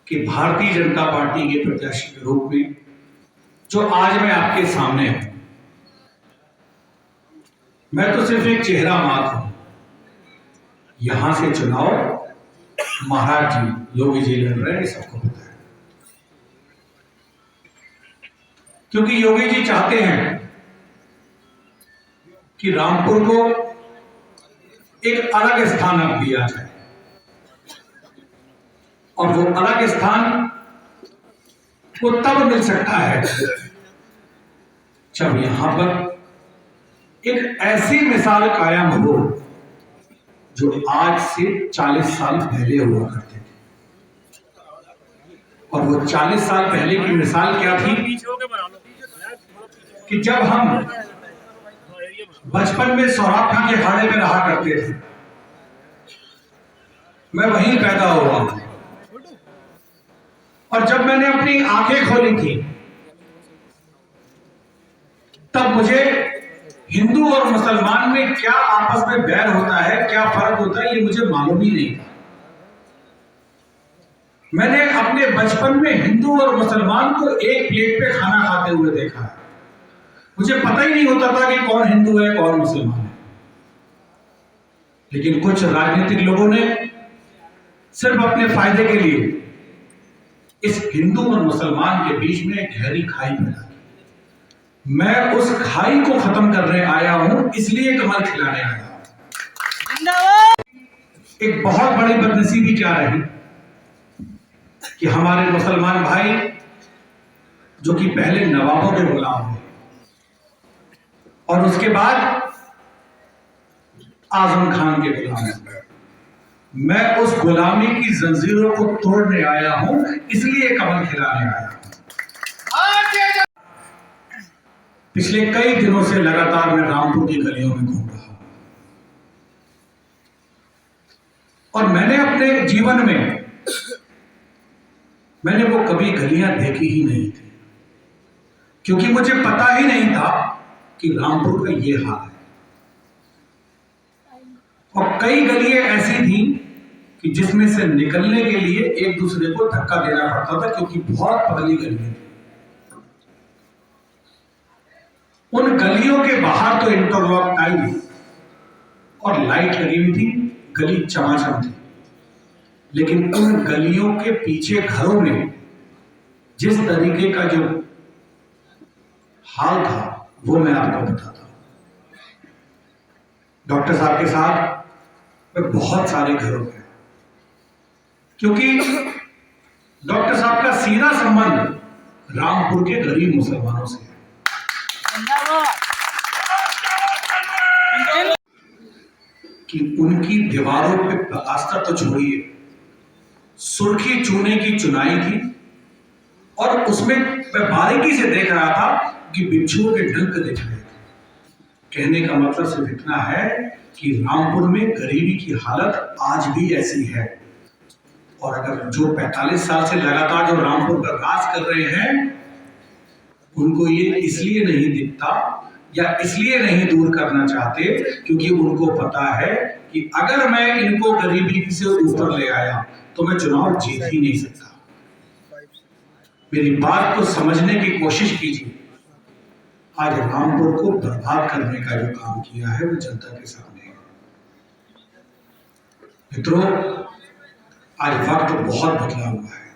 कि भारतीय जनता पार्टी के प्रत्याशी के रूप में जो आज मैं आपके सामने हूं, मैं तो सिर्फ एक चेहरा मात्र हूं। यहां से चुनाव महाराज जी योगी जी लड़ रहे हैं, सबको पता है। क्योंकि योगी जी चाहते हैं कि रामपुर को एक अलग स्थान अब दिया जाए, और वो अलग स्थान वो तब मिल सकता है जब यहां पर एक ऐसी मिसाल कायम हो जो आज से 40 साल पहले हुआ करते थे। और वो 40 साल पहले की मिसाल क्या थी कि जब हम बचपन में सौराठा के अखाड़े में रहा करते थे, मैं वहीं पैदा हुआ, और जब मैंने अपनी आंखें खोली थी तब मुझे हिंदू और मुसलमान में क्या आपस में बैर होता है, क्या फर्क होता है, ये मुझे मालूम ही नहीं था। मैंने अपने बचपन में हिंदू और मुसलमान को एक प्लेट पे खाना खाते हुए देखा है। मुझे पता ही नहीं होता था कि कौन हिंदू है कौन मुसलमान है। लेकिन कुछ राजनीतिक लोगों ने सिर्फ अपने फायदे के लिए इस हिंदू और मुसलमान के बीच में एक गहरी खाई पैदा की। मैं उस खाई को खत्म करने आया हूं, इसलिए कमल खिलाने आया हूं। एक बहुत बड़ी बदनसीबी क्या रही कि हमारे मुसलमान भाई जो कि पहले नवाबों के गुलाम हुए और उसके बाद आजम खान के गुलाम हुए, मैं उस गुलामी की जंजीरों को तोड़ने आया हूं, इसलिए कमल खिलाने आया हूं। पिछले कई दिनों से लगातार मैं रामपुर की गलियों में घूम रहा हूं, और मैंने अपने जीवन में मैंने वो कभी गलियां देखी ही नहीं थी, क्योंकि मुझे पता ही नहीं था कि रामपुर का ये हाल है। और कई गलियां ऐसी थी कि जिसमें से निकलने के लिए एक दूसरे को धक्का देना पड़ता था, क्योंकि बहुत पतली गलियां थी। उन गलियों के बाहर तो इंटरलॉक टाइल्स और लाइट लगी हुई थी, गली चमाचम थी, लेकिन उन गलियों के पीछे घरों में जिस तरीके का जो हाल था वो मैं आपको बताता हूं। डॉक्टर साहब के साथ मैं बहुत सारे घरों में, क्योंकि डॉक्टर साहब का सीधा संबंध रामपुर के गरीब मुसलमानों से है। कि उनकी दीवारों पे प्लास्टर तो छोड़िए, सुर्खी चूने की चुनाई थी, और उसमें मैं बारीकी से देख रहा था कि बिच्छुओं के डंक दिख रहे थे। कहने का मतलब सिर्फ इतना है कि रामपुर में गरीबी की हालत आज भी ऐसी है। और अगर जो 45 साल से लगातार जो रामपुर पर राज कर रहे हैं, उनको ये इसलिए नहीं दिखता या इसलिए नहीं दूर करना चाहते क्योंकि उनको पता है कि अगर मैं इनको गरीबी से ऊपर ले आया तो मैं चुनाव जीत ही नहीं सकता। मेरी बात को समझने की कोशिश कीजिए। आज रामपुर को बर्बाद करने का जो काम किया है वो जनता के सामने है। मित्रों, आज वक्त बहुत बदला हुआ है।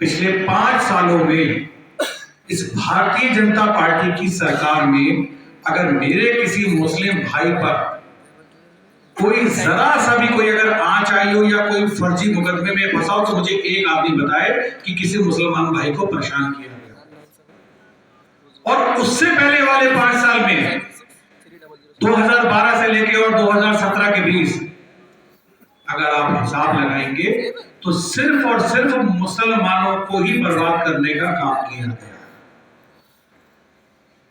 पिछले 5 सालों में इस भारतीय जनता पार्टी की सरकार में अगर मेरे किसी मुस्लिम भाई पर कोई जरा सा भी कोई अगर आंच आई हो या कोई फर्जी मुकदमे में फंसा हो तो मुझे एक आदमी बताए कि किसी मुसलमान भाई को परेशान किया गया। और उससे पहले वाले 5 साल में 2012 से लेकर और 2017 के बीच अगर आप हिसाब लगाएंगे तो सिर्फ और सिर्फ मुसलमानों को ही बर्बाद करने का काम किया गया।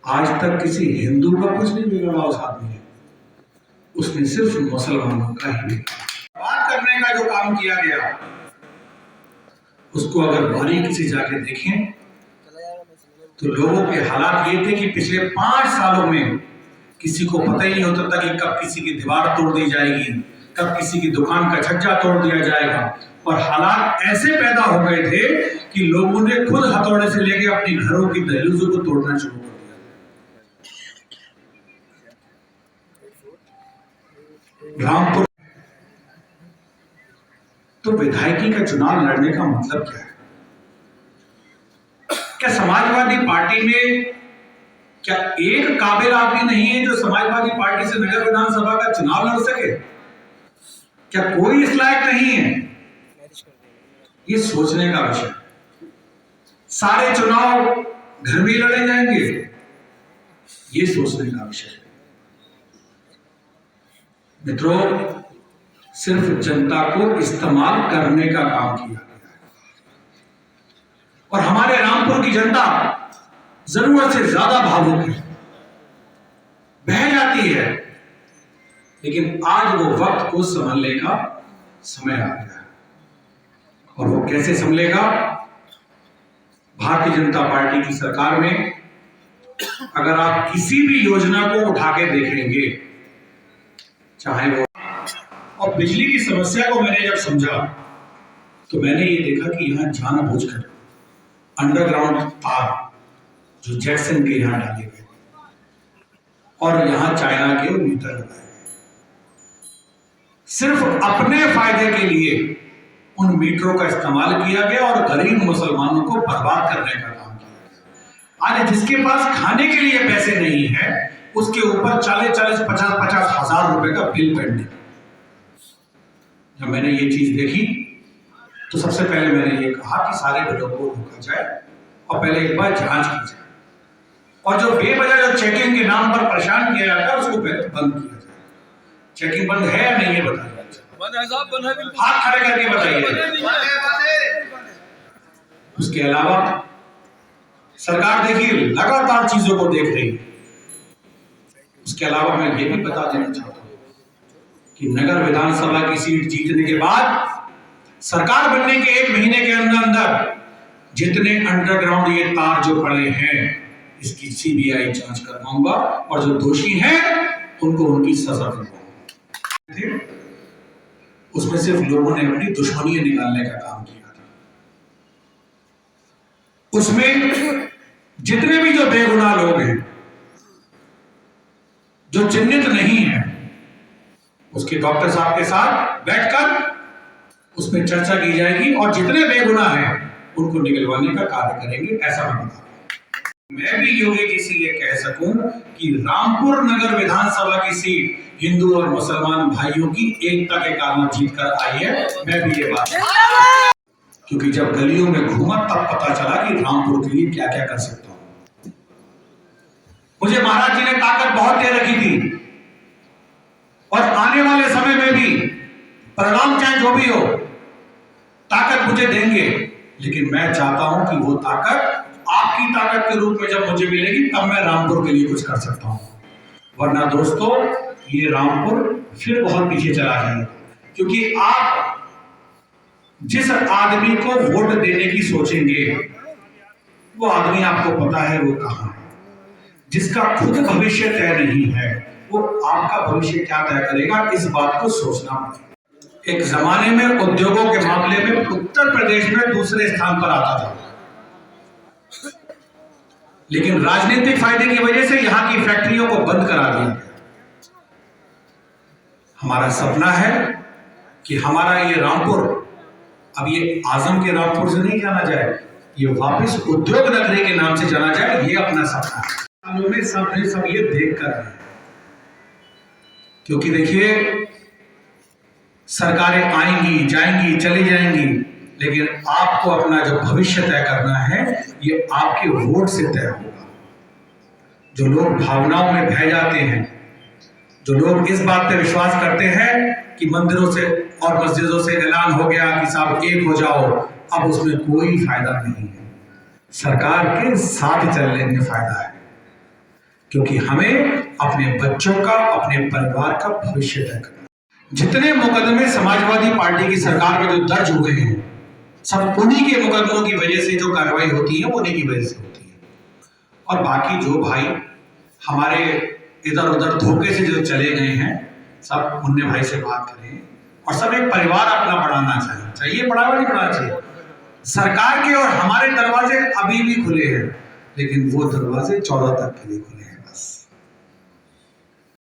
आज तक किसी हिंदू का कुछ नहीं बिगड़ा उस आदमी ने, उसने सिर्फ मुसलमानों का ही बर्बाद करने का जो काम किया गया उसको अगर बारीकी से जाके देखें तो लोगों के हालात ये थे कि पिछले 5 सालों में किसी को पता ही नहीं होता था कि कब किसी की दीवार तोड़ दी जाएगी, कब किसी की दुकान का छज्जा तोड़ दिया जाएगा, और हालात ऐसे पैदा हो गए थे कि लोगों ने खुद हथौड़े से लेकर अपनी घरों की दहलीजों को तोड़ना शुरू कर दिया। रामपुर तो विधायकी का चुनाव लड़ने का मतलब क्या है? क्या समाजवादी पार्टी में क्या एक काबिल आदमी नहीं है जो समाजवादी पार्टी से नगर विधानसभा का चुनाव लड़ सके? क्या कोई इस लायक नहीं है? ये सोचने का विषय। सारे चुनाव घर में लड़े जाएंगे, ये सोचने का विषय है। मित्रों, सिर्फ जनता को इस्तेमाल करने का काम किया गया है और हमारे रामपुर की जनता जरूरत से ज्यादा भावुक है, बह जाती है। लेकिन आज वो वक्त को संभलने का समय आ गया है। और वो कैसे संभलेगा? भारतीय जनता पार्टी की सरकार में अगर आप किसी भी योजना को उठा के देखेंगे, चाहे वो, और बिजली की समस्या को मैंने जब समझा तो मैंने ये देखा कि यहां जानबूझकर अंडरग्राउंड तार जो जैक्सन के यहां डाले गए और यहां चाइना के मीटर लगाए गए, सिर्फ अपने फायदे के लिए उन मीटरों का इस्तेमाल किया गया और गरीब मुसलमानों को बर्बाद करने का काम किया गया। आज जिसके पास खाने के लिए पैसे नहीं है, उसके ऊपर 40-40, 50-50 हजार रुपए का बिल पेंडिंग। जब मैंने ये चीज देखी तो सबसे पहले मैंने ये कहा कि सारे बिलों को रोका जाए और पहले एक बार जांच की जाए, और जो बेवजह जो चेकिंग के नाम पर परेशान किया जाता है उसको पहले बंद किया जाए। चेकिंग बंद है या नहीं, ये बताइए, हाथ खड़े करके बताइए। उसके अलावा सरकार देखिए लगातार चीजों को देख रही है। उसके अलावा मैं ये भी बता देना चाहता हूं कि नगर विधानसभा की सीट जीतने के बाद सरकार बनने के 1 महीने के अंदर अंदर जितने अंडरग्राउंड ये तार जो पड़े हैं, इसकी सीबीआई जांच करवाऊंगा और जो दोषी हैं उनको उनकी सजा दिलवाऊंगा। उसमें सिर्फ लोगों ने अपनी दुश्मनी निकालने का काम किया था। उसमें जितने भी जो बेगुनाह लोग हैं, जो चिन्हित नहीं है, उसके डॉक्टर साहब के साथ बैठकर उसमें चर्चा की जाएगी और जितने बेगुनाह हैं उनको निकलवाने का कार्य करेंगे, ऐसा मैं बता रहा हूं। मैं भी योगी जी से ये कह सकूं कि रामपुर नगर विधानसभा की सीट हिंदू और मुसलमान भाइयों की एकता के कारण जीत कर आई है। मैं भी ये बात, क्योंकि जब गलियों में घूमा तब पता चला कि रामपुर के लिए क्या क्या कर सकता हूं। मुझे महाराज जी ने ताकत बहुत दे रखी थी और आने वाले समय में भी परिणाम चाहे जो भी हो, ताकत मुझे देंगे। लेकिन मैं चाहता हूं कि वो ताकत आपकी ताकत के रूप में जब मुझे मिलेगी तब मैं रामपुर के लिए कुछ कर सकता हूं। वरना दोस्तों, ये रामपुर फिर बहुत पीछे चला जाएगा, क्योंकि आप जिस आदमी को वोट देने की सोचेंगे वो आदमी आपको पता है वो कहां है। जिसका खुद भविष्य तय नहीं है वो आपका भविष्य क्या तय करेगा, इस बात को सोचना पड़ेगा। एक जमाने में उद्योगों के मामले में उत्तर प्रदेश में दूसरे स्थान पर आता था, लेकिन राजनीतिक फायदे की वजह से यहां की फैक्ट्रियों को बंद करा दिया गया। हमारा सपना है कि हमारा ये रामपुर अब ये आजम के रामपुर से नहीं जाना जाए, ये वापस उद्योग नगरी के नाम से जाना जाए। ये अपना सपना है। सालों में सब ये देख कर रहे हैं, क्योंकि देखिए सरकारें आएंगी जाएंगी चली जाएंगी, लेकिन आपको अपना जो भविष्य तय करना है ये आपके वोट से तय होगा। जो लोग भावनाओं में बह जाते हैं, जो लोग इस बात पे विश्वास करते हैं कि मंदिरों से और मस्जिदों से ऐलान हो गया कि साहब एक हो जाओ, अब उसमें कोई फायदा नहीं है। सरकार के साथ चलने में फायदा है, क्योंकि हमें अपने बच्चों का, अपने परिवार का भविष्य तय करना। जितने मुकदमे समाजवादी पार्टी की सरकार में जो दर्ज हुए हैं, सब उन्हीं के मुकदमों की वजह से जो कार्रवाई होती है उन्हीं की वजह से होती है। और बाकी जो भाई हमारे इधर उधर धोखे से जो चले गए हैं, सब मुन्ने भाई से बात करें, और सब एक परिवार अपना बढ़ाना चाहिए। बढ़ावा नहीं बढ़ाना चाहिए। सरकार के और हमारे दरवाजे अभी भी खुले हैं, लेकिन वो दरवाजे 14 तक के लिए खुले हैं।